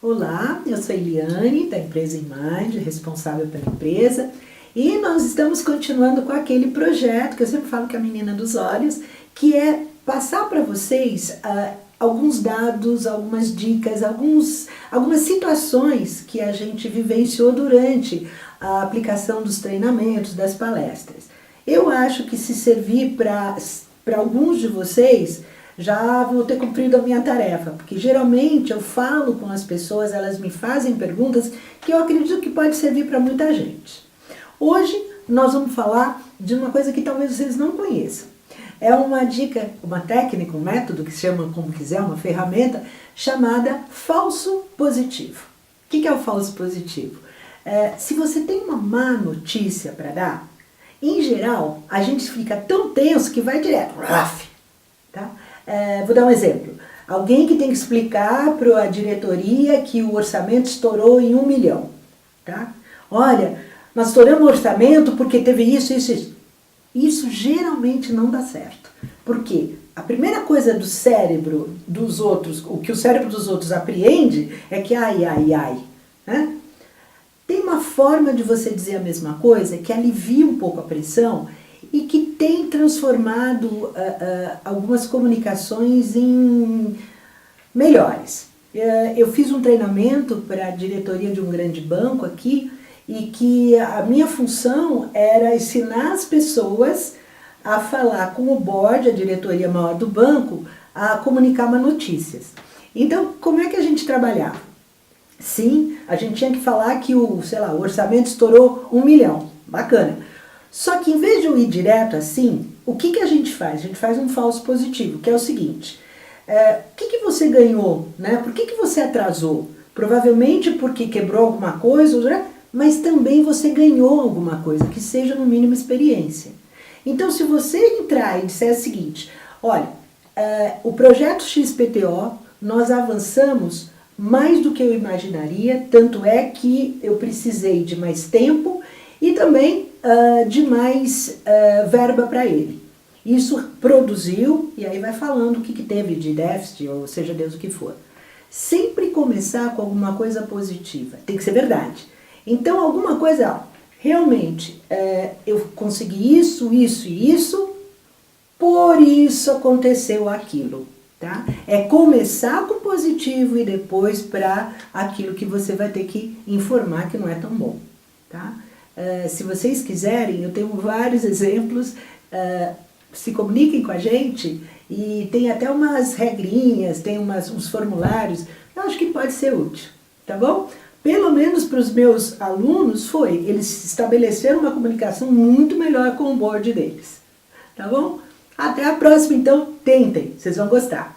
Olá, eu sou Eliane, da empresa InMind, responsável pela empresa, e nós estamos continuando com aquele projeto que eu sempre falo que é a menina dos olhos, que é passar para vocês alguns dados, algumas dicas, algumas situações que a gente vivenciou durante a aplicação dos treinamentos, das palestras. Eu acho que se servir para alguns de vocês, já vou ter cumprido a minha tarefa, porque geralmente eu falo com as pessoas, elas me fazem perguntas que eu acredito que pode servir para muita gente. Hoje nós vamos falar de uma coisa que talvez vocês não conheçam. É uma dica, uma técnica, um método, que se chama como quiser, uma ferramenta, chamada falso positivo. O que é o falso positivo? Se você tem uma má notícia para dar, em geral, a gente fica tão tenso que vai direto. Tá? Vou dar um exemplo. Alguém que tem que explicar para a diretoria que o orçamento estourou em 1 milhão. Tá? Olha, nós estouramos o orçamento porque teve isso, isso, isso. Isso geralmente não dá certo. Por quê? A primeira coisa do cérebro dos outros, o que o cérebro dos outros apreende é que ai, ai, ai. Né? Tem uma forma de você dizer a mesma coisa que alivia um pouco a pressão e que tem transformado algumas comunicações em melhores. Eu fiz um treinamento para a diretoria de um grande banco aqui e que a minha função era ensinar as pessoas a falar com o board, a diretoria maior do banco, a comunicar uma notícias. Então, como é que a gente trabalhava? Sim, a gente tinha que falar que o orçamento estourou 1 milhão. Bacana. Só que em vez de eu ir direto assim, o que a gente faz? A gente faz um falso positivo, que é o seguinte. O que você ganhou? Né? Por que você atrasou? Provavelmente porque quebrou alguma coisa, né? Mas também você ganhou alguma coisa, que seja no mínimo experiência. Então, se você entrar e disser o seguinte, olha, o projeto XPTO, nós avançamos mais do que eu imaginaria, tanto é que eu precisei de mais tempo e também de mais verba para ele. Isso produziu, e aí vai falando o que teve de déficit, ou seja Deus o que for. Sempre começar com alguma coisa positiva, tem que ser verdade. Então alguma coisa, realmente, eu consegui isso, isso e isso, por isso aconteceu aquilo. Tá? É começar com positivo e depois para aquilo que você vai ter que informar que não é tão bom. Tá? Se vocês quiserem, eu tenho vários exemplos, se comuniquem com a gente e tem até umas regrinhas, tem uns formulários, eu acho que pode ser útil, tá bom? Pelo menos para os meus alunos eles estabeleceram uma comunicação muito melhor com o board deles, tá bom? Até a próxima, então, tentem, vocês vão gostar.